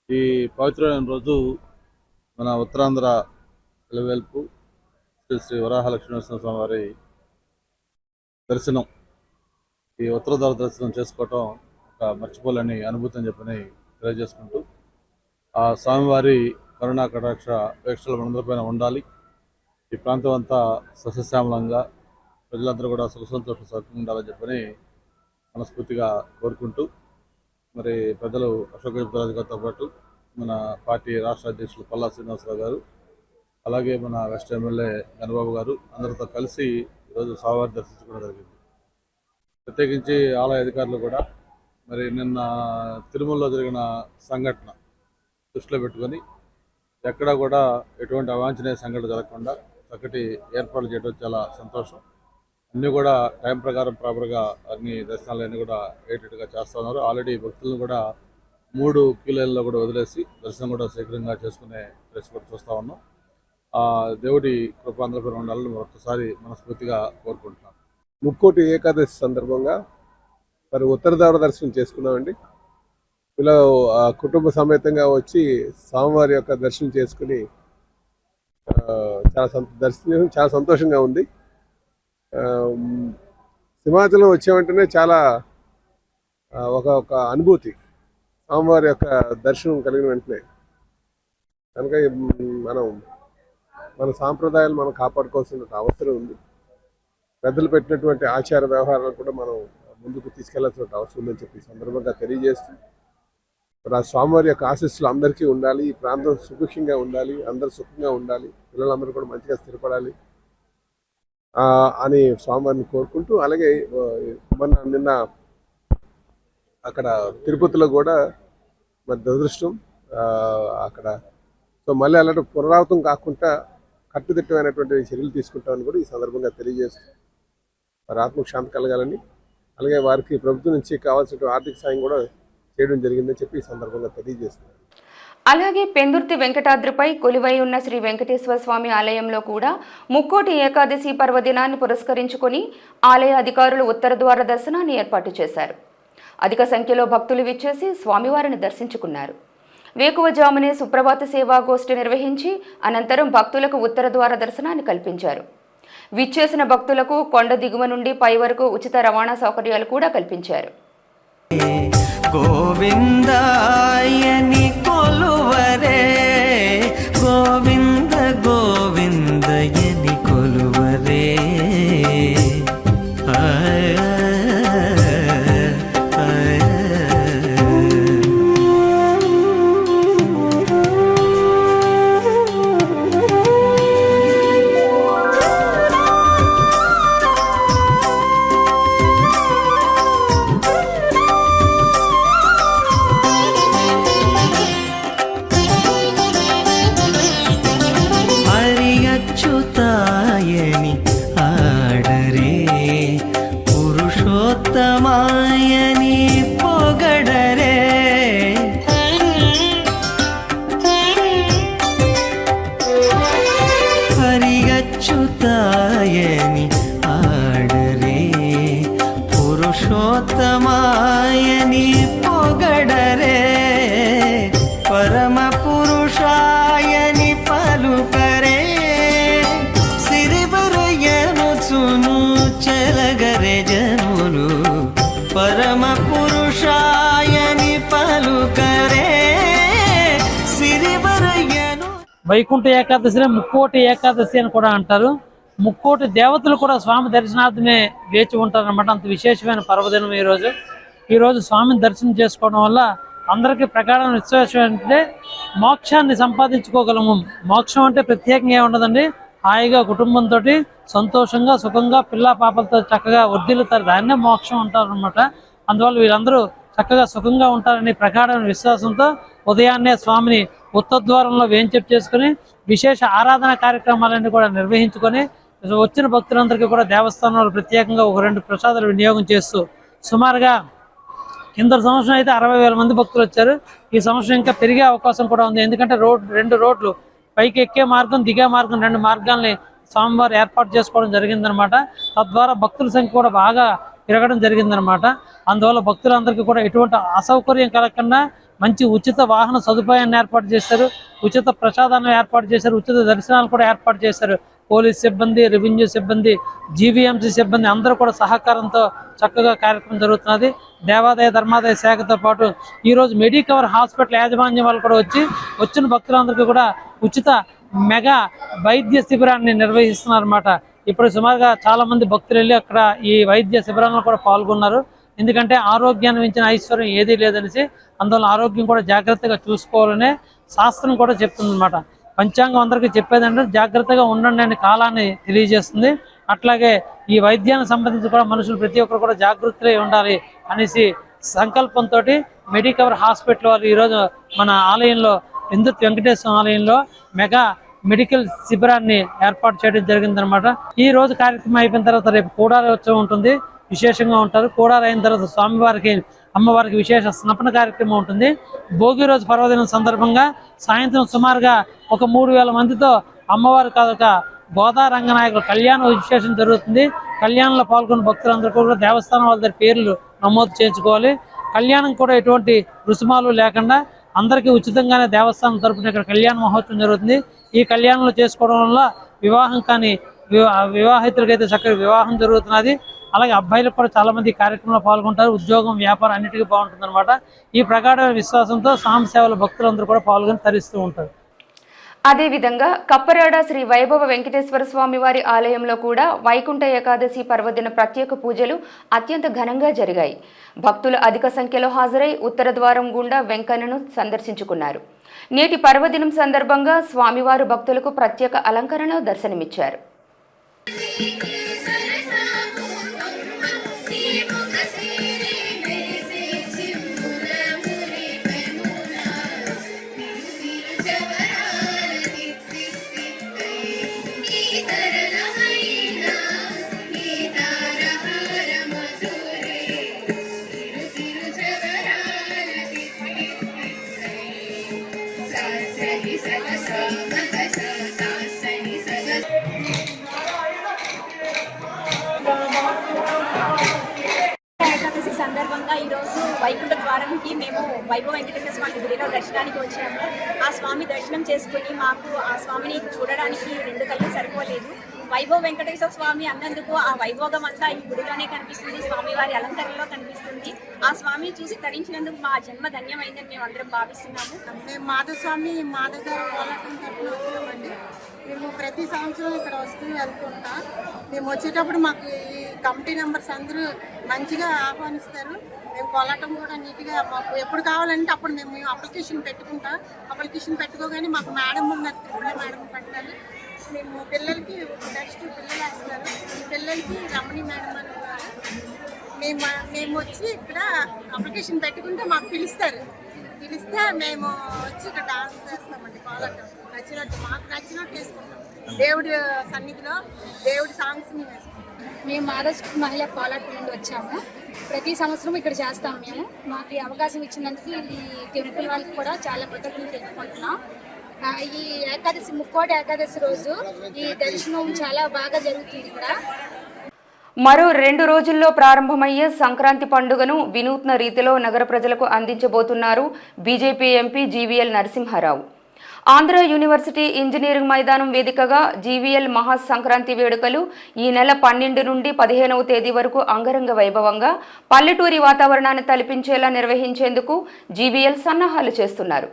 ఈ పవిత్రమైన రోజు మన ఉత్తరాంధ్ర వెలువెల్పు శ్రీ శ్రీ వరాహలక్ష్మీనరసింహ స్వామి వారి దర్శనం, ఈ ఉత్తరద్వార దర్శనం చేసుకోవటం ఒక మర్చిపోలేని అనుభూతి అని చెప్పని తెలియజేసుకుంటూ, ఆ స్వామివారి కరుణా కటాక్ష వీక్షలు మనందరిపైన ఉండాలి. ఈ ప్రాంతం అంతా సస్యశ్యామలంగా ప్రజలందరూ కూడా సుఖ సంతోషం సౌఖ్యంగా ఉండాలని చెప్పని మనస్ఫూర్తిగా కోరుకుంటూ, మరి పెద్దలు అశోక్ గజపతిరాజు గారితో పాటు మన పార్టీ రాష్ట్ర అధ్యక్షులు పల్లా శ్రీనివాసరావు గారు, అలాగే మన వెస్ట్ ఎమ్మెల్యే గణబాబు గారు అందరితో కలిసి ఈరోజు స్వామివారి దర్శించుకోవడం జరిగింది. ప్రత్యేకించి ఆలయ అధికారులు కూడా మరి నిన్న తిరుమలలో జరిగిన సంఘటన దృష్టిలో పెట్టుకొని ఎక్కడా కూడా ఎటువంటి అవాంఛనీయ సంఘటన జరగకుండా చక్కటి ఏర్పాట్లు చేయడం చాలా సంతోషం. అన్నీ కూడా టైం ప్రకారం ప్రాపర్గా అన్ని దర్శనాలన్నీ కూడా ఏటెట్టుగా చేస్తూ ఉన్నారు. ఆల్రెడీ భక్తులను కూడా 3 క్యూ లైన్లో కూడా వదిలేసి దర్శనం కూడా శీఘ్రంగా చేసుకునే ప్లేస్ కూడా చూస్తూ ఉన్నాం. ఆ దేవుడి కృప అందరిపై ఉండాలని మరొకసారి మనస్ఫూర్తిగా కోరుకుంటున్నాం. ముక్కోటి ఏకాదశి సందర్భంగా మరి ఉత్తరద్వార దర్శనం చేసుకున్నామండి. ఇలా కుటుంబ సమేతంగా వచ్చి స్వామివారి యొక్క దర్శనం చేసుకుని దర్శనం చాలా సంతోషంగా ఉంది. సింహాచలం వచ్చే వెంటనే చాలా ఒక అనుభూతి, స్వామివారి యొక్క దర్శనం కలిగిన వెంటనే. కనుక మన సాంప్రదాయాలు మనం కాపాడుకోవాల్సిన అవసరం ఉంది. పెద్దలు పెట్టినటువంటి ఆచార వ్యవహారాలు కూడా మనం ముందుకు తీసుకెళ్లాల్సిన అవసరం ఉందని చెప్పి సందర్భంగా తెలియజేస్తూ, ఆ స్వామివారి యొక్క ఆశీస్సులు అందరికీ ఉండాలి. ఈ ప్రాంతం సుభిక్షంగా ఉండాలి, అందరూ సుఖంగా ఉండాలి, పిల్లలందరూ కూడా మంచిగా స్థిరపడాలి అని స్వామివారిని కోరుకుంటూ, అలాగే నిన్న అక్కడ తిరుపతిలో కూడా మరి దురదృష్టం అక్కడ. సో మళ్ళీ అలాంటి పునరావృతం కాకుండా కట్టుదిట్టమైనటువంటి చర్యలు తీసుకుంటామని కూడా ఈ సందర్భంగా తెలియజేస్తూ, వారి ఆత్మకు శాంతి కలగాలని, అలాగే వారికి ప్రభుత్వం నుంచి కావాల్సిన ఆర్థిక సాయం కూడా చేయడం జరిగిందని చెప్పి ఈ సందర్భంగా తెలియజేస్తున్నారు. అలాగే పెందుర్తి వెంకటాద్రిపై కొలువై ఉన్న శ్రీ వెంకటేశ్వర స్వామి ఆలయంలో కూడా ముక్కోటి ఏకాదశి పర్వదినాన్ని పురస్కరించుకొని ఆలయ అధికారులు ఉత్తర ద్వార దర్శనాన్ని ఏర్పాటు చేశారు. అధిక సంఖ్యలో భక్తులు విచ్చేసి స్వామివారిని దర్శించుకున్నారు. వేకువజామునే సుప్రభాత సేవాగోష్ఠి నిర్వహించి అనంతరం భక్తులకు ఉత్తర ద్వార దర్శనాన్ని కల్పించారు. విచ్చేసిన భక్తులకు కొండ దిగువ నుండి పై వరకు ఉచిత రవాణా సౌకర్యాలు కూడా కల్పించారు. గోవిందాయని కొలువరే గోవింద గోవిందయని కొలువరే వైకుంఠ ఏకాదశిని ముక్కోటి ఏకాదశి అని కూడా అంటారు. ముక్కోటి దేవతలు కూడా స్వామి దర్శనార్థమే వేచి ఉంటారన్నమాట. అంత విశేషమైన పర్వదినం ఈరోజు స్వామిని దర్శనం చేసుకోవడం వల్ల అందరికీ ప్రగాఢమైన విశ్వాసం ఏంటంటే మోక్షాన్ని సంపాదించుకోగలము. మోక్షం అంటే ప్రత్యేకంగా ఉండదండి, హాయిగా కుటుంబంతో సంతోషంగా సుఖంగా పిల్ల పాపలతో చక్కగా వర్ధిల్లుతారు, దాన్నే మోక్షం అంటారు అనమాట. అందువల్ల వీళ్ళందరూ చక్కగా సుఖంగా ఉంటారని ప్రగాఢమైన విశ్వాసంతో ఉదయాన్నే స్వామిని ఉత్తద్వారంలో వేంచేపు చేసుకుని విశేష ఆరాధన కార్యక్రమాలన్నీ కూడా నిర్వహించుకొని వచ్చిన భక్తులందరికీ కూడా దేవస్థానంలో ప్రత్యేకంగా ఒక 2 ప్రసాదాలు వినియోగం చేస్తూ సుమారుగా కింద సంవత్సరం అయితే 60,000 మంది భక్తులు వచ్చారు. ఈ సంవత్సరం ఇంకా పెరిగే అవకాశం కూడా ఉంది. ఎందుకంటే 2 రోడ్లు, పైకి ఎక్కే మార్గం, దిగే మార్గం, 2 మార్గాల్ని స్వామివారు ఏర్పాటు చేసుకోవడం జరిగిందనమాట. తద్వారా భక్తుల సంఖ్య కూడా బాగా పెరగడం జరిగిందనమాట. అందువల్ల భక్తులందరికీ కూడా ఎటువంటి అసౌకర్యం కలగకుండా మంచి ఉచిత వాహన సదుపాయాన్ని ఏర్పాటు చేశారు, ఉచిత ప్రసాదాన్ని ఏర్పాటు చేశారు, ఉచిత దర్శనాలు కూడా ఏర్పాటు చేశారు. పోలీస్ సిబ్బంది, రెవెన్యూ సిబ్బంది, జీవీఎంసీ సిబ్బంది అందరూ కూడా సహకారంతో చక్కగా కార్యక్రమం జరుగుతున్నది. దేవాదాయ ధర్మాదాయ శాఖతో పాటు ఈరోజు మెడికవర్ హాస్పిటల్ యాజమాన్యం వాళ్ళు కూడా వచ్చిన భక్తులందరికీ కూడా ఉచిత మెగా వైద్య శిబిరాన్ని నిర్వహిస్తున్నారన్నమాట. ఇప్పుడు సుమారుగా చాలా మంది భక్తులు వెళ్ళి అక్కడ ఈ వైద్య శిబిరంలో కూడా పాల్గొన్నారు. ఎందుకంటే ఆరోగ్యాన్ని మించిన ఐశ్వర్యం ఏదీ లేదనేసి, అందువల్ల ఆరోగ్యం కూడా జాగ్రత్తగా చూసుకోవాలనే శాస్త్రం కూడా చెప్తుందన్నమాట. పంచాంగం అందరికీ చెప్పేదంటే జాగ్రత్తగా ఉండండి అనే కాలాన్ని తెలియజేస్తుంది. అట్లాగే ఈ వైద్యానికి సంబంధించి కూడా మనుషులు ప్రతి ఒక్కరు కూడా జాగ్రత్తగా ఉండాలి అనేసి సంకల్పంతో మెడికవర్ హాస్పిటల్ వాళ్ళు ఈరోజు మన ఆలయంలో ఇందుత్ వెంకటేశ్వర ఆలయంలో మెగా మెడికల్ శిబిరాన్ని ఏర్పాటు చేయడం జరిగిందనమాట. ఈ రోజు కార్యక్రమం అయిపోయిన తర్వాత రేపు కూడారి ఉత్సవం ఉంటుంది, విశేషంగా ఉంటారు. కూడారి అయిన తర్వాత స్వామివారికి అమ్మవారికి విశేష స్నపన కార్యక్రమం ఉంటుంది. భోగి రోజు పర్వదినం సందర్భంగా సాయంత్రం సుమారుగా ఒక 3,000 మందితో అమ్మవారి కాదొక గోదా రంగనాయకుల కళ్యాణ విశేషం జరుగుతుంది. కళ్యాణంలో పాల్గొన్న భక్తులందరూ కూడా దేవస్థానం వాళ్ళ పేర్లు నమోదు చేయించుకోవాలి. కళ్యాణం కూడా ఎటువంటి రుసుమాలు లేకుండా అందరికీ ఉచితంగానే దేవస్థానం తరపున ఇక్కడ కళ్యాణ మహోత్సవం జరుగుతుంది. ఈ కళ్యాణంలో చేసుకోవడం వల్ల వివాహం కానీ వివాహితులకైతే చక్కగా వివాహం జరుగుతున్నది. అలాగే అబ్బాయిలకు కూడా చాలా మంది ఈ కార్యక్రమంలో పాల్గొంటారు. ఉద్యోగం, వ్యాపారం అన్నిటికీ బాగుంటుంది అనమాట. ఈ ప్రగాఢమైన విశ్వాసంతో స్వామి సేవల భక్తులందరూ కూడా పాల్గొని తరిస్తూ ఉంటారు. అదేవిధంగా కప్పరాడ శ్రీ వైభవ వెంకటేశ్వర స్వామి వారి ఆలయంలో కూడా వైకుంఠ ఏకాదశి పర్వదిన ప్రత్యేక పూజలు అత్యంత ఘనంగా జరిగాయి. భక్తులు అధిక సంఖ్యలో హాజరై ఉత్తర ద్వారం గుండా వెంకన్నను సందర్శించుకున్నారు. నేటి పర్వదినం సందర్భంగా స్వామివారు భక్తులకు ప్రత్యేక అలంకరణలో దర్శనమిచ్చారు. ఏకాదశి సందర్భంగా ఈరోజు వైకుంఠ ద్వారానికి మేము వైభవ వెంకటేశ్వర స్వామి గుడిలో దర్శనానికి వచ్చాము. ఆ స్వామి దర్శనం చేసుకుని మాకు ఆ స్వామిని చూడడానికి 2 కళ్ళు సరిపోలేదు. వైభవ వెంకటేశ్వర స్వామి అన్నందుకు ఆ వైభోగం అంతా ఈ గుడిలోనే కనిపిస్తుంది, స్వామివారి అలంకరణలో కనిపిస్తుంది. ఆ స్వామిని చూసి తరించినందుకు మా జన్మ ధన్యమైందని మేము అందరం భావిస్తున్నాము. మేము మాధస్వామి మాధవ్ గారు పోరాటం తరపున వచ్చామండి. మేము ప్రతి సంవత్సరం ఇక్కడ వస్తూ వెళ్తుంటాం. మేము వచ్చేటప్పుడు మాకు ఈ కమిటీ మెంబర్స్ అందరూ మంచిగా ఆహ్వానిస్తారు. మేము కోలాటం కూడా నీట్గా మాకు ఎప్పుడు కావాలంటే అప్పుడు మేము అప్లికేషన్ పెట్టుకుంటాం. అప్లికేషన్ పెట్టుకోగానే మాకు మేడం ఉన్నారు, త్రిపుల మేడం పెట్టాలి. మేము పిల్లలకి నెక్స్ట్ పిల్లలు వేస్తారు, పిల్లలకి రమణి మేడం అని ఉన్నారు. మేము వచ్చి ఇక్కడ అప్లికేషన్ పెట్టుకుంటే మాకు పిలిస్తే మేము వచ్చి ఇక్కడ డాన్స్ చేస్తామండి. కోలాటం నచ్చినట్టు మాకు నచ్చినట్టు వేసుకుంటాం. దేవుడి సన్నిధిలో దేవుడి సాంగ్స్ని వేసుకుంటాం. మేము మాధవ్ మహిళా కోలాటం నుండి వచ్చాము. ప్రతి సంవత్సరం ఇక్కడ చేస్తాము. మేము మాకు ఈ అవకాశం ఇచ్చినందుకు ఈ టెంపుల్ వాళ్ళకి కూడా చాలా కృతజ్ఞతలు తెలుపుకుంటున్నాం. ఈ ఏకాదశి ముక్కోటి ఏకాదశి రోజు ఈ దర్శనం చాలా బాగా జరుగుతుంది ఇక్కడ. మరో 2 రోజుల్లో ప్రారంభమయ్యే సంక్రాంతి పండుగను వినూత్న రీతిలో నగర ప్రజలకు అందించబోతున్నారు BJP MP GVL Narasimharao. Andhra university engineering మైదానం వేదికగా జీవీఎల్ మహా సంక్రాంతి వేడుకలు ఈ నెల 12 నుండి 15వ తేదీ వరకు అంగరంగ వైభవంగా పల్లెటూరి వాతావరణాన్ని తలపించేలా నిర్వహించేందుకు జీవీఎల్ సన్నాహాలు చేస్తున్నారు.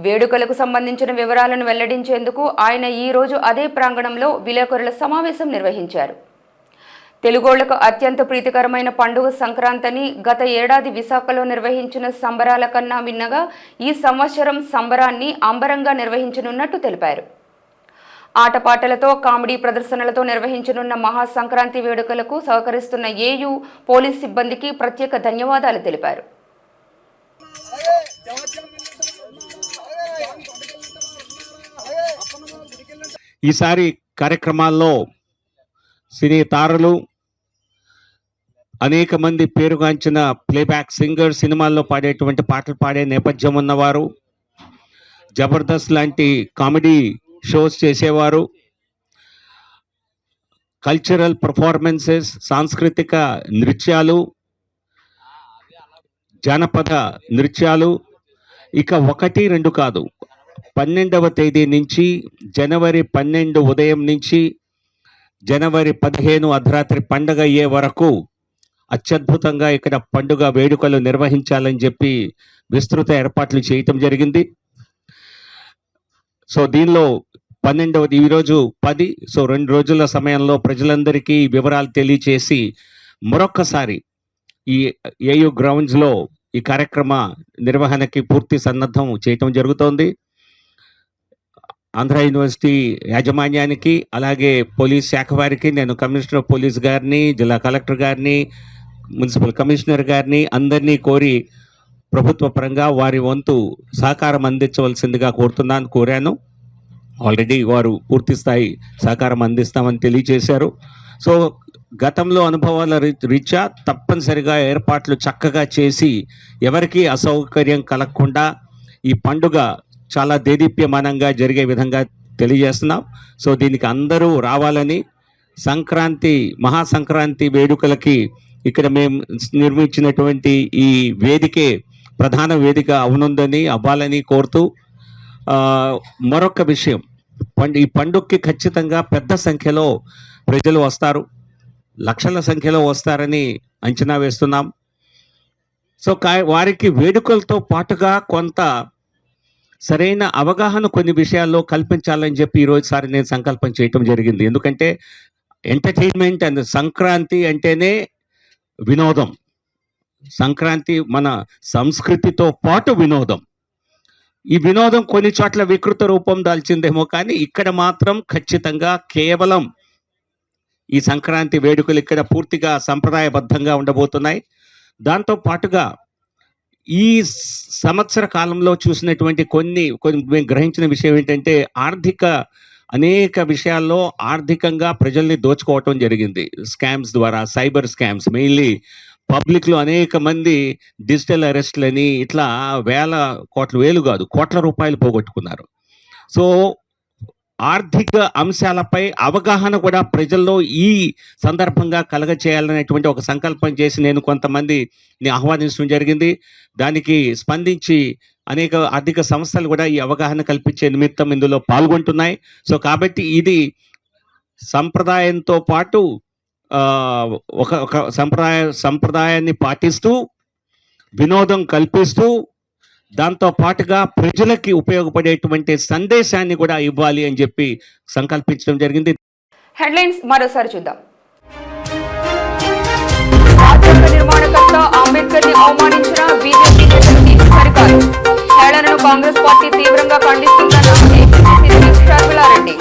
వేడుకలకు సంబంధించిన వివరాలను వెల్లడించేందుకు ఆయన ఈ రోజు అదే ప్రాంగణంలో విలేకరుల సమావేశం నిర్వహించారు. తెలుగోళ్లకు అత్యంత ప్రీతికరమైన పండుగ సంక్రాంతిని గత ఏడాది విశాఖలో నిర్వహించిన సంబరాల కన్నా మిన్నగా ఈ సంవత్సరం సంబరాన్ని అంబరంగా నిర్వహించనున్నట్టు తెలిపారు. ఆటపాటలతో కామెడీ ప్రదర్శనలతో నిర్వహించనున్న మహా సంక్రాంతి వేడుకలకు సహకరిస్తున్న ఏయూ పోలీస్ సిబ్బందికి ప్రత్యేక ధన్యవాదాలు తెలిపారు. ఈసారి కార్యక్రమాల్లో సినీ తారలు, అనేక మంది పేరుగాంచిన ప్లేబ్యాక్ సింగర్, సినిమాల్లో పాడేటువంటి పాటలు పాడే నేపథ్యం ఉన్నవారు, జబర్దస్త్ లాంటి కామెడీ షోస్ చేసేవారు, కల్చరల్ పర్ఫార్మెన్సెస్, సాంస్కృతిక నృత్యాలు, జానపద నృత్యాలు, ఇక 1-2 కాదు, 12వ తేదీ నుంచి జనవరి 12 ఉదయం నుంచి జనవరి 15 అర్ధరాత్రి పండగ అయ్యే వరకు అత్యద్భుతంగా ఇక్కడ పండుగ వేడుకలు నిర్వహించాలని చెప్పి విస్తృత ఏర్పాట్లు చేయటం జరిగింది. సో దీనిలో 12వది ఈరోజు 10, సో 2 రోజుల సమయంలో ప్రజలందరికీ వివరాలు తెలియచేసి మరొక్కసారి ఈ ఏయూ గ్రౌండ్స్లో ఈ కార్యక్రమ నిర్వహణకి పూర్తి సన్నద్ధం చేయటం జరుగుతోంది. ఆంధ్ర యూనివర్సిటీ యాజమాన్యానికి, అలాగే పోలీస్ శాఖ వారికి నేను కమిషనర్ ఆఫ్ పోలీస్ గారిని, జిల్లా కలెక్టర్ గారిని, మున్సిపల్ కమిషనర్ గారిని అందరినీ కోరి ప్రభుత్వ పరంగా వారి వంతు సహకారం అందించవలసిందిగా కోరాను. ఆల్రెడీ వారు పూర్తి స్థాయి సహకారం అందిస్తామని తెలియజేశారు. సో గతంలో అనుభవాల రీత్యా తప్పనిసరిగా ఏర్పాట్లు చక్కగా చేసి ఎవరికీ అసౌకర్యం కలగకుండా ఈ పండుగ చాలా దేదీప్యమానంగా జరిగే విధంగా తెలియజేస్తున్నాం. సో దీనికి అందరూ రావాలని, సంక్రాంతి మహాసంక్రాంతి వేడుకలకి ఇక్కడ మేము నిర్మించినటువంటి ఈ వేదికే ప్రధాన వేదిక అవనుందని అవ్వాలని కోరుతూ, మరొక విషయం, ఈ పండుగకి ఖచ్చితంగా పెద్ద సంఖ్యలో ప్రజలు వస్తారు, లక్షల సంఖ్యలో వస్తారని అంచనా వేస్తున్నాం. సో వారికి వేడుకలతో పాటుగా కొంత సరైన అవగాహన కొన్ని విషయాల్లో కల్పించాలని చెప్పి ఈరోజుసారి నేను సంకల్పం చేయటం జరిగింది. ఎందుకంటే ఎంటర్టైన్మెంట్ అండ్ సంక్రాంతి అంటేనే వినోదం. సంక్రాంతి మన సంస్కృతితో పాటు వినోదం. ఈ వినోదం కొన్ని చోట్ల వికృత రూపం దాల్చిందేమో, కానీ ఇక్కడ మాత్రం ఖచ్చితంగా కేవలం ఈ సంక్రాంతి వేడుకలు ఇక్కడ పూర్తిగా సంప్రదాయబద్ధంగా ఉండబోతున్నాయి. దాంతో పాటుగా ఈ సంవత్సర కాలంలో చూసినటువంటి కొన్ని మేము గ్రహించిన విషయం ఏంటంటే, అనేక విషయాల్లో ఆర్థికంగా ప్రజల్ని దోచుకోవటం జరిగింది. స్కామ్స్ ద్వారా, సైబర్ స్కామ్స్, మెయిన్లీ పబ్లిక్లో అనేక మంది డిజిటల్ అరెస్ట్లని ఇట్లా వేలు కాదు కోట్ల రూపాయలు పోగొట్టుకున్నారు. సో ఆర్థిక అంశాలపై అవగాహన కూడా ప్రజల్లో ఈ సందర్భంగా కలగచేయాలనేటువంటి ఒక సంకల్పం చేసి నేను కొంతమందిని ఆహ్వానించడం జరిగింది. దానికి స్పందించి అనేక ఆర్థిక సంస్థలు కూడా ఈ అవగాహన కల్పించే నిమిత్తం ఇందులో పాల్గొంటున్నాయి. సో కాబట్టి ఇది సంప్రదాయంతో పాటు ఒక సంప్రదాయాన్ని పాటిస్తూ, వినోదం కల్పిస్తూ, దాంతో పాటుగా ప్రజలకి ఉపయోగపడేటువంటి సందేశాన్ని కూడా ఇవ్వాలి అని చెప్పి సంకల్పించడం జరిగింది. హెడ్లైన్స్ మరోసారి చూద్దాం. రాజ్యాంగ నిర్మాణకర్త అంబేద్కర్ ని అవమానించిన బీజేపీ నేతలు సరికాదు. హేళనను కాంగ్రెస్ పార్టీ తీవ్రంగా ఖండిస్తుందన్న ఏపీసీసీ చీఫ్ షర్మిలారెడ్డి.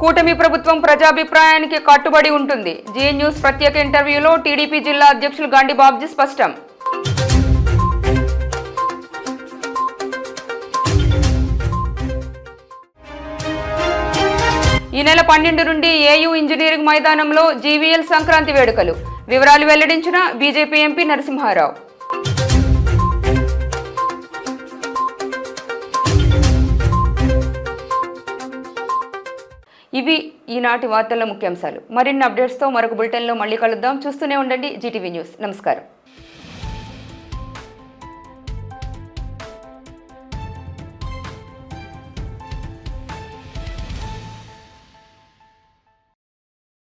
కూటమి ప్రభుత్వం ప్రజాభిప్రాయానికి కట్టుబడి ఉంటుంది. జీ న్యూస్ ప్రత్యేక ఇంటర్వ్యూలో టీడీపీ జిల్లా అధ్యక్షులు గండి బాబ్జీ స్పష్టం. ఈ నెల 12 నుండి ఏయూ ఇంజనీరింగ్ మైదానంలో జీవీఎల్ సంక్రాంతి వేడుకలు. వివరాలు వెల్లడించిన బీజేపీ ఎంపీ నరసింహారావు. ఇవి ఈనాటి వార్తల ముఖ్యాంశాలు. మరిన్ని అప్డేట్స్తో మరొక బులెటిన్లో మళ్ళీ కలుద్దాం. చూస్తూనే ఉండండి జీటీవీ న్యూస్. నమస్కారం.